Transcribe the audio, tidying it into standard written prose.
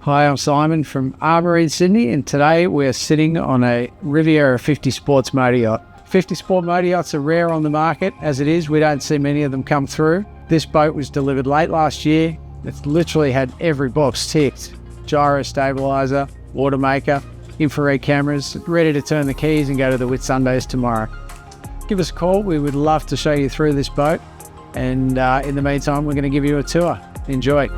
Hi, I'm Simon from Armory in Sydney, and today we're sitting on a Riviera 50 Sports Motor Yacht. 50 Sport Motor Yachts are rare on the market. As it is, we don't see many of them come through. This boat was delivered late last year. It's literally had every box ticked. Gyro stabilizer, water maker, infrared cameras, ready to turn the keys and go to the Whitsundays tomorrow. Give us a call. We would love to show you through this boat. And in the meantime, we're going to give you a tour. Enjoy.